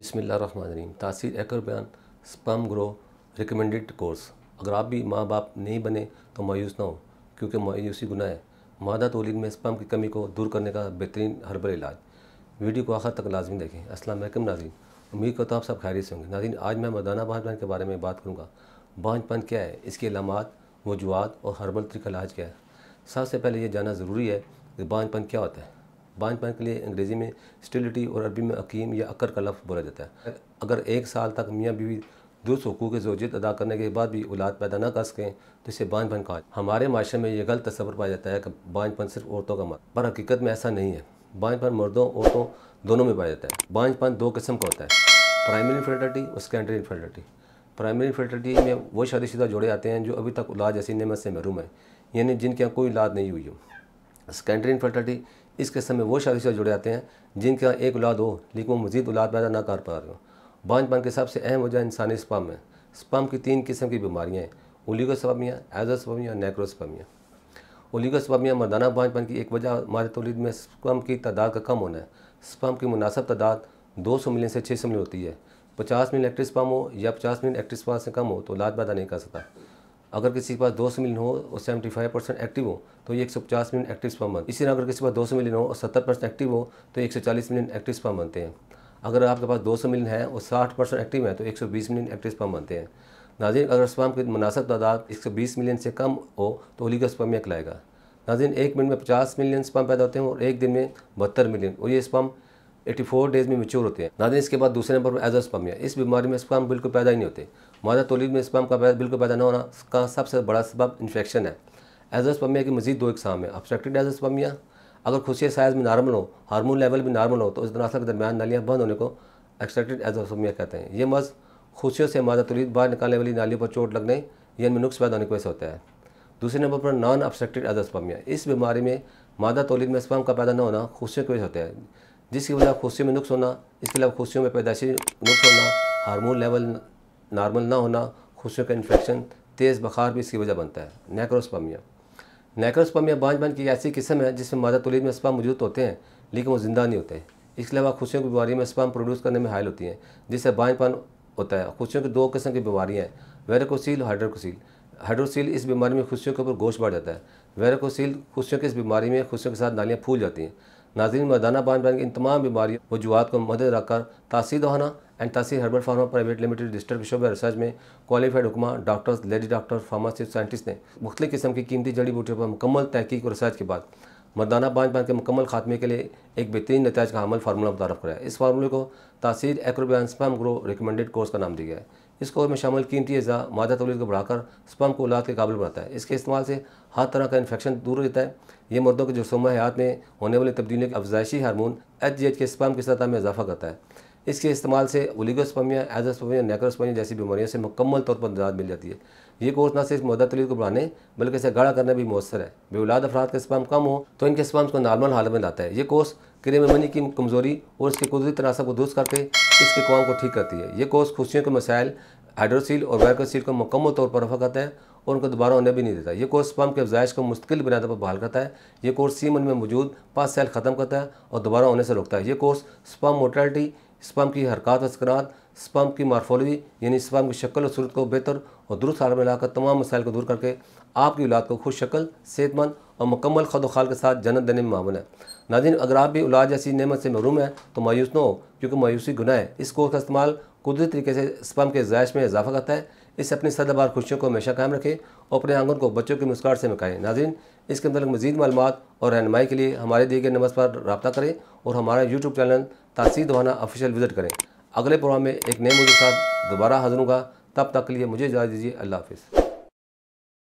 बिस्मिल्लाहिर्रहमानिर्रहीम। तासीर एकर बयान स्पर्म ग्रो रिकमेंडेड कोर्स। अगर आप भी माँ बाप नहीं बने तो मायूस ना हो, क्योंकि मायूसी गुनाह है। मादा तौलीद में स्पर्म की कमी को दूर करने का बेहतरीन हर्बल इलाज। वीडियो को आखिर तक लाजमी देखें। अस्सलाम वालेकुम नाज़रीन, उम्मीद करता हूँ आप सब खैरियत से होंगे। नाज़रीन, आज मैं मर्दाना बांझपन के बारे में बात करूँगा। बांझपन क्या है, इसकी अलामात, वजूहात और हर्बल तरीका इलाज क्या है। सबसे पहले ये जानना ज़रूरी है कि बांझपन क्या होता है। बांझपन के लिए अंग्रेज़ी में स्टेरिलिटी और अरबी में अकीम या अकर का लफ्ज़ बोला जाता है। अगर 1 साल तक मियाँ बीवी दुरुस्त हुकूक ज़ौजियत अदा करने के बाद भी औलाद पैदा न कर सकें तो इसे बांझपन कहा। हमारे माशरे में यह गलत तस्वर पाया जाता है कि बांझपन सिर्फ औरतों का मत, पर हकीकत में ऐसा नहीं है। बांझपन मर्दों औरतों दोनों में पाया जाता है। बांझपन 2 किस्म का होता है, प्राइमरी इनफर्टिलिटी और सेकेंडरी इनफर्टिलिटी। प्राइमरी इनफर्टिलिटी में वो शादीशुदा जोड़े आते हैं जो अभी तक औलाद जैसी नेमत से महरूम है, यानी जिनके यहाँ कोई औलाद नहीं हुई हो। सेकेंडरी इनफर्टिलिटी इस किस्म में वो शादीशुदा जुड़े आते हैं जिनके यहाँ एक औलाद हो लेकिन वो मज़ीद औलाद पैदा ना कर पा रहे हो। बांझपन की सबसे अहम वजह इंसानी स्पर्म है। स्पर्म की 3 किस्म की बीमारियाँ हैं, ओलिगोस्पर्मिया, एज़ोस्पर्मिया और नेक्रोस्पर्मिया। ओलिगोस्पर्मिया मर्दाना बांझपन की एक वजह मादा तौलीद में स्पर्म की तादाद का कम होना है। स्पर्म की मुनासिब तादाद 200 मिलियन से 600 मिलियन होती है। 50 मिलियन एक्टिव स्पर्म हो या 50 मिलियन एक्टिव स्पर्म से कम हो तो औलाद पैदा नहीं कर सकता। अगर किसी के पास 200 मिलियन हो और 75% एक्टिव हो तो ये 150 मिलियन एक्टिव स्पर्म बनते हैं। इसी तरह अगर किसी के पास 200 मिलियन हो और 70% एक्टिव हो तो 140 मिलियन एक्टिव स्पर्म बनते हैं। अगर आपके पास 200 मिलियन है और 60% एक्टिव है तो 120 मिलियन एक्टिव स्पर्म बनते हैं। नाज़रीन, अगर स्पर्म की मुनासिब तादाद 120 मिलियन से कम हो तो ओलिगोस्पर्मिया कहलाएगा। नाज़रीन, 1 मिनट में 50 मिलियन स्पर्म पैदा होते हैं और 1 दिन में 72 मिलियन, और ये स्पर्म 84 डेज़ में मैच्योर होते हैं। नाज़रीन, इसके बाद दूसरे नंबर पर एज़ोस्पर्मिया। इस बीमारी में स्पर्म बिल्कुल पैदा ही नहीं होते। मादा तौलीद में स्पर्म का बिल्कुल पैदा न होना का सबसे बड़ा सबब इन्फेक्शन है। एज़ोस्पर्मिया की मज़ीद 2 इक़साम है। ऑब्स्ट्रक्टेड एज़ोस्पर्मिया, अगर खुशिया साइज़ में नॉर्मल हो, हार्मोन लेवल भी नॉर्मल हो तो उस दरअसल के दरमियान नालियाँ बंद होने को ऑब्स्ट्रक्टेड एज़ोस्पर्मिया कहते हैं। ये मर्ज़ खुशियों से मादा तौलीद बाहर निकालने वाली नालियों पर चोट लगने या इनमें नुक्स पैदा होने की वजह से होता है। दूसरे नंबर पर नॉन ऑब्स्ट्रक्टेड एज़ोस्पर्मिया। इस बीमारी में मादा तौलीद में स्पर्म का पैदा न होना खुशियों की वजह से होता है, जिसकी वजह खुशियों में नुक्स होना, इसके अलावा खुशियों में पैदाइशी नुक्स होना, हार्मोन लेवल नॉर्मल ना होना, खुशियों का इन्फेक्शन, तेज़ बुखार भी इसकी वजह बनता है। नेक्रोस्पर्मिया। नेक्रोस्पर्मिया बांझपन की ऐसी किस्म है जिसमें मादा तौलीद में स्पर्म मौजूद होते हैं लेकिन वो जिंदा नहीं होते। इसके अलावा खुशियों की बीमारी में स्पर्म प्रोड्यूस करने में हायल होती हैं, जिससे बांझपन होता है। खुशियों की 2 किस्म की बीमारियाँ हैं, वेरिकोसील और हाइड्रोकोसील। हाइड्रोसील इस बीमारी में खुशियों के ऊपर गोश्त बढ़ जाता है। वेरिकोसील खुशियों की इस बीमारी में खुशियों के साथ नालियाँ फूल जाती हैं। नाज़रीन, मर्दाना बांझपन की इन तमाम बीमारियों वजूहात को मद्देनज़र रखकर तासीर दवाना and Taseer herbal pharma private limited registered शोबे रिसर्च में क्वालिफाइड हुक्मा doctors, lady doctor, pharmacist, scientist ने मुख्तलिफ़ किस्म की कीमती जड़ी बूटियों पर मुकम्मल तहकीक और रिसर्च के बाद मर्दाना बांझपन के मुकम्मल खात्मे के लिए एक बेहतरीन नताइज का अमल फार्मूला मुतारफ़ कराया। इस फार्मूले को तासीर एकर बयान स्पर्म ग्रो रिकमेंडेड कोर्स का नाम दिया गया है। इस कोर्स में शामिल कीमती अज़ा मादा तौलीद को बढ़ाकर स्पर्म को औलाद के काबिल बनाता है। इसके इस्तेमाल से हर तरह का इन्फेक्शन दूर रहता है। ये मर्दों के जस्म हयात में होने वाली तब्दीलियों के अफजाइशी हार्मोन HGH के स्पर्म की सतह में इजाफा करता है। इसके इस्तेमाल से ओलिगोस्पर्मिया, एज़ोस्पर्मिया, नेक्रोस्पर्मिया जैसी बीमारियों से मुकम्मल तौर पर निजात मिल जाती है। ये कोर्स न सिर्फ मादा तौलीद को बढ़ाने बल्कि इसे गाढ़ा करने में भी मौसर है। बेऔलाद अफराद के स्पर्म कम हो तो इनके स्पर्म को नॉर्मल हालत में लाता है। ये कोर्स क्रीम की कमज़ोरी और इसके कुदरती तनासब को दुरुस्त करके इसके कवाम को ठीक करती है। ये कोर्स खुशियों के मसाइल हाइड्रोसील और वेरिकोसील को मुकम्मल तौर पर रफा करता है और उनको दोबारा होने भी नहीं देता। ये कोर्स स्पर्म के अफजाइश को मुस्तकिल बुनियाद पर बहाल करता है। ये कोर्स सीमन में मौजूद 5 सेल ख़त्म करता है और दोबारा होने से रोकता है। ये कोर्स स्पर्म मोर्टेलिटी, स्पर्म की हरकत व सकरात, स्पर्म की मार्फोलॉजी यानी स्पर्म की शक्ल और सूरत को बेहतर और दुरुस्त हालत में लाकर तमाम मसाइल को दूर करके आपकी औलाद को खुश शक्ल, सेहतमंद और मुकम्मल खद-ओ-खाल के साथ जन्नत देने में मामूल है। नाज़रीन, अगर आप भी औलाद जैसी नेमत से महरूम है तो मायूस न हो, क्योंकि मायूसी गुनाह है। इस कोर्स का इस्तेमाल कुदरती तरीके से स्पर्म के ज़ायश में इजाफा करता है। इससे अपनी सदाबहार खुशियों को हमेशा कायम रखें और अपने आंगन को बच्चों की मुस्कुराहट से मकाएं। नाज़रीन, इसके मतलब मज़ीद मालूमात और रहनुमाई के लिए हमारे दिए गए नंबर पर रब्ता करें और हमारा यूट्यूब चैनल तासीर दवाना ऑफिशियल विजिट करें। अगले प्रोग्राम में एक नए मौजूद के साथ दोबारा हाज़िर होऊंगा। तब तक के लिए मुझे इजाज़त दीजिए। अल्लाह हाफ़िज़।